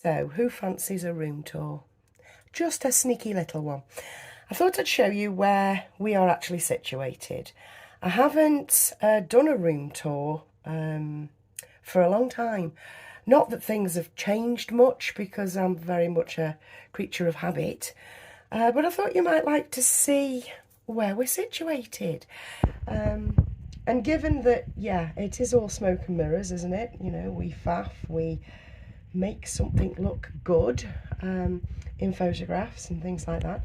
So, who fancies a room tour? Just a sneaky little one. I thought I'd show you where we are actually situated. I haven't done a room tour for a long time. Not that things have changed much, because I'm very much a creature of habit, but I thought you might like to see where we're situated. And given that, yeah, it is all smoke and mirrors, isn't it? You know, we faff, we make something look good in photographs and things like that.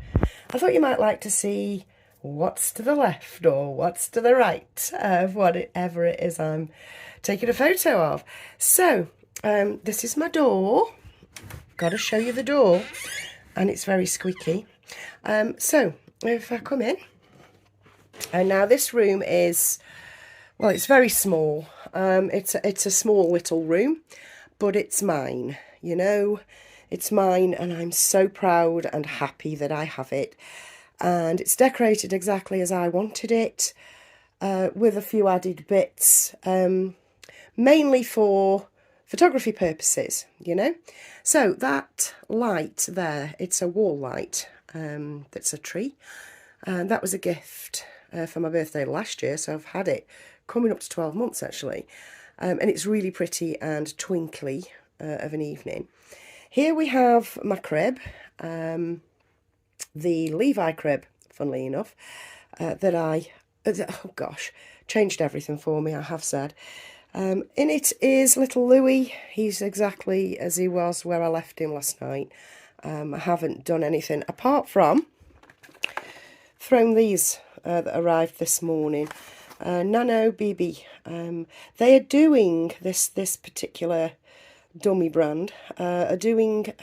I thought you might like to see what's to the left or what's to the right of whatever it is I'm taking a photo of. So, this is my door. Got to show you the door, and it's very squeaky. So, if I come in, and now this room is, well, it's very small. It's a small little room, but it's mine, you know. It's mine, and I'm so proud and happy that I have it. And it's decorated exactly as I wanted it, with a few added bits, mainly for photography purposes, you know. So that light there, it's a wall light, that's a tree. And that was a gift for my birthday last year, so I've had it coming up to 12 months actually. And it's really pretty and twinkly of an evening. Here we have my crib, the Levi crib, funnily enough, that oh gosh, changed everything for me, I have said. In it is little Louis. He's exactly as he was where I left him last night. I haven't done anything apart from thrown these that arrived this morning. Nano BB. They are doing this particular dummy brand. Are doing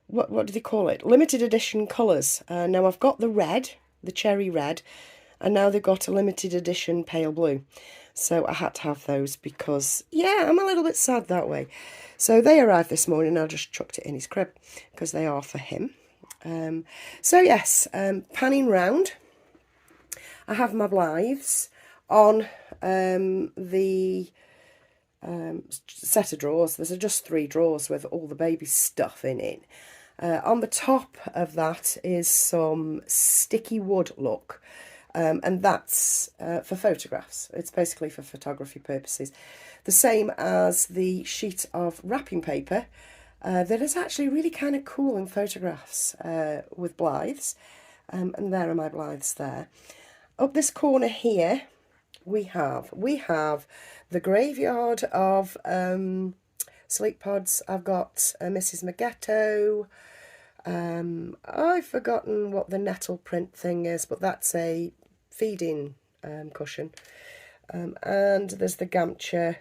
what do they call it? Limited edition colours. Now I've got the red, the cherry red, and now they've got a limited edition pale blue. So I had to have those because, yeah, I'm a little bit sad that way. So they arrived this morning and I just chucked it in his crib because they are for him. So yes, panning round, I have my Blythes on the set of drawers. There's just 3 drawers with all the baby stuff in it. On the top of that is some sticky wood look, and that's for photographs. It's basically for photography purposes. The same as the sheet of wrapping paper that is actually really kind of cool in photographs with Blythes, and there are my Blythes there. Up this corner here we have the graveyard of sleep pods. I've got Mrs. Maggetto. I've forgotten what the nettle print thing is, but that's a feeding cushion. And there's the Gamcher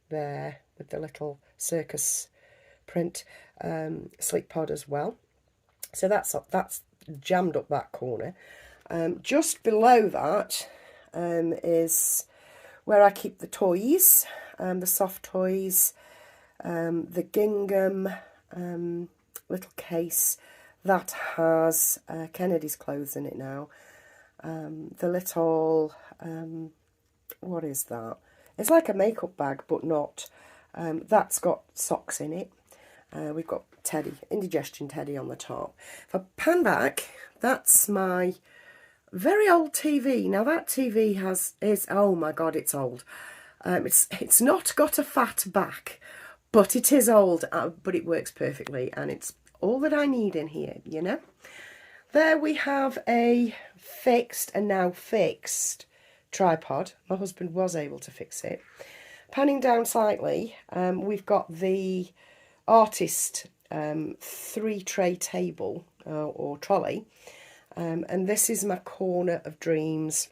there with the little circus print sleep pod as well. So that's jammed up that corner. Just below that is where I keep the toys, the soft toys, the gingham little case that has Kennedy's clothes in it now. The little, what is that? It's like a makeup bag, but not. That's got socks in it. We've got Teddy, indigestion Teddy on the top. If I pan back, that's my very old TV. Now that TV is oh my god, it's old. It's not got a fat back, but it is old, but it works perfectly, and it's all that I need in here, you know. There we have a now fixed tripod. My husband was able to fix it. Panning down slightly, we've got the artist 3-tray table or trolley. And this is my corner of dreams,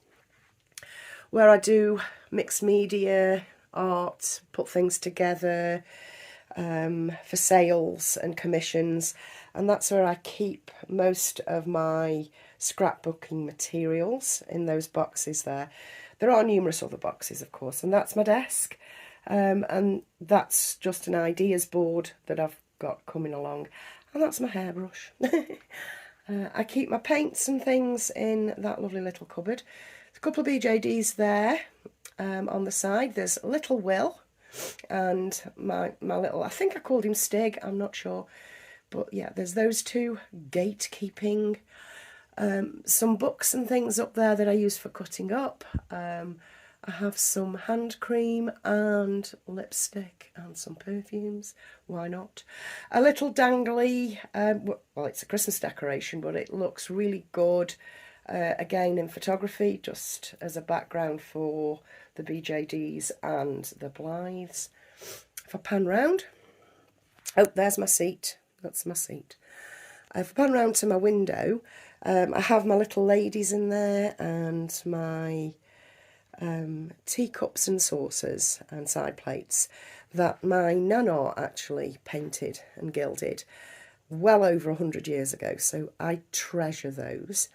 where I do mixed media, art, put things together for sales and commissions. And that's where I keep most of my scrapbooking materials, in those boxes there. There are numerous other boxes, of course, and that's my desk. And that's just an ideas board that I've got coming along. And that's my hairbrush. I keep my paints and things in that lovely little cupboard. There's a couple of BJDs there on the side. There's Little Will, and my little, I think I called him Stig, I'm not sure. But yeah, there's those two, gatekeeping. Some books and things up there that I use for cutting up. I have some hand cream and lipstick and some perfumes. Why not? A little dangly, well, it's a Christmas decoration, but it looks really good. Again, in photography, just as a background for the BJDs and the Blythes. If I pan round, oh, there's my seat. That's my seat. If I pan round to my window, I have my little ladies in there and my teacups and saucers and side plates that my nana actually painted and gilded well over 100 years ago, so I treasure those.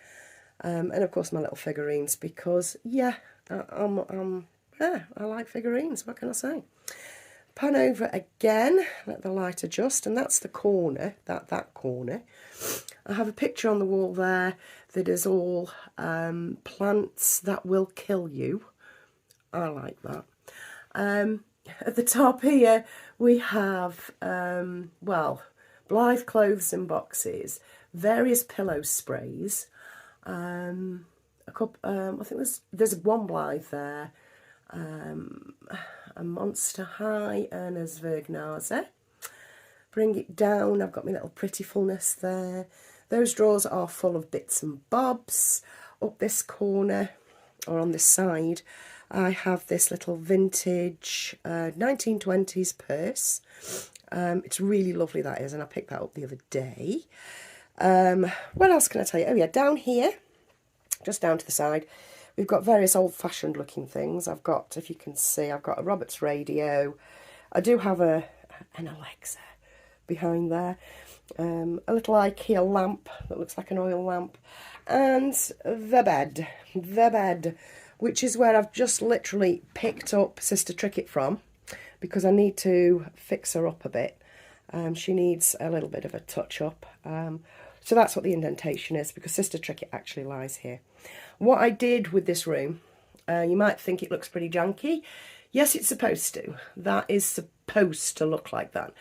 And of course my little figurines, because yeah, I like figurines, what can I say? Pan over again, let the light adjust, and that's the corner, that corner. I have a picture on the wall there that is all plants that will kill you. I like that. At the top here we have, well, Blythe clothes in boxes, various pillow sprays, a couple, I think there's one Blythe there, a Monster High and a Zwergnase. Bring it down, I've got my little prettyfulness there. Those drawers are full of bits and bobs. Up this corner, or on this side, I have this little vintage 1920s purse. It's really lovely, that is, and I picked that up the other day. What else can I tell you? Oh yeah, down here, just down to the side, we've got various old-fashioned looking things. I've got, if you can see, I've got a Roberts radio. I do have an Alexa behind there. A little IKEA lamp that looks like an oil lamp. And the bed, which is where I've just literally picked up Sister Trickett from, because I need to fix her up a bit. She needs a little bit of a touch-up. So that's what the indentation is, because Sister Trickett actually lies here. What I did with this room, you might think it looks pretty janky. Yes, it's supposed to. That is supposed to look like that.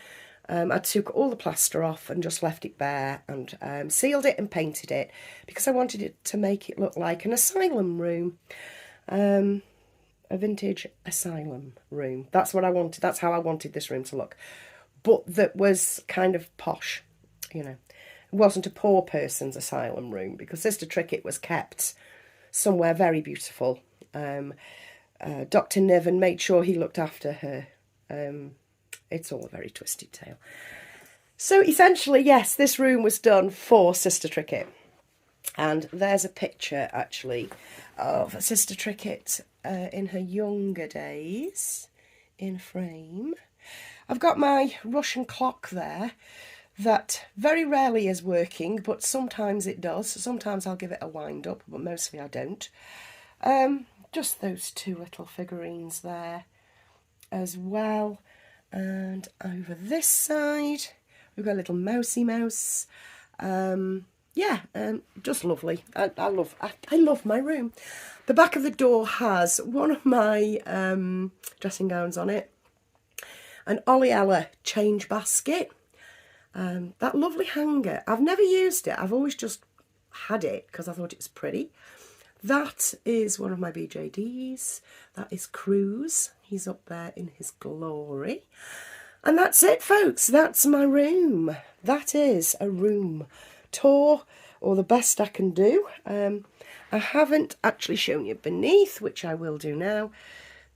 I took all the plaster off and just left it bare and sealed it and painted it, because I wanted it to make it look like an asylum room. A vintage asylum room. That's what I wanted. That's how I wanted this room to look. But that was kind of posh, you know. It wasn't a poor person's asylum room, because Sister Trickett was kept somewhere very beautiful. Dr. Niven made sure he looked after her. It's all a very twisted tale. So essentially, yes, this room was done for Sister Trickett. And there's a picture, actually, of Sister Trickett in her younger days in frame. I've got my Russian clock there that very rarely is working, but sometimes it does. Sometimes I'll give it a wind up, but mostly I don't. Just those two little figurines there as well. And over this side, we've got a little mousy mouse. Yeah, just lovely. I love my room. The back of the door has one of my dressing gowns on it, an Ollie Ella change basket, that lovely hanger. I've never used it. I've always just had it because I thought it was pretty. That is one of my BJDs. That is Cruz. He's up there in his glory. And that's it, folks. That's my room. That is a room tour, or the best I can do. I haven't actually shown you beneath, which I will do now.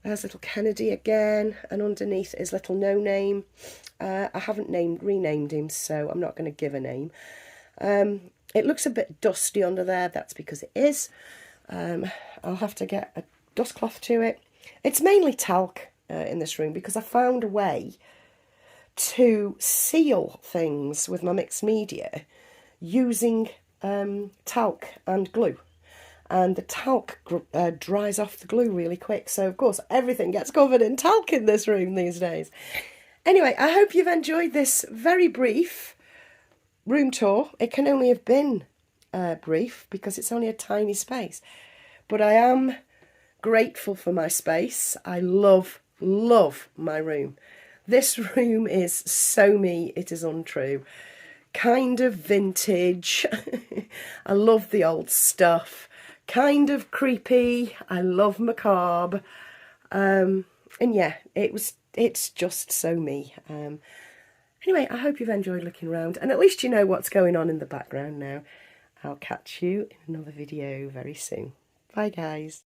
There's little Kennedy again, and underneath is little No Name. I haven't renamed him, so I'm not going to give a name. It looks a bit dusty under there. That's because it is. I'll have to get a dust cloth to it. It's mainly talc in this room, because I found a way to seal things with my mixed media using talc and glue. And the talc dries off the glue really quick. So, of course, everything gets covered in talc in this room these days. Anyway, I hope you've enjoyed this very brief room tour. It can only have been brief because it's only a tiny space. But I am grateful for my space. I love love my room. This room is so me, it is untrue. Kind of vintage. I love the old stuff. Kind of creepy. I love macabre. And yeah, it's just so me. Anyway, I hope you've enjoyed looking around, and at least you know what's going on in the background now. I'll catch you in another video very soon. Bye guys.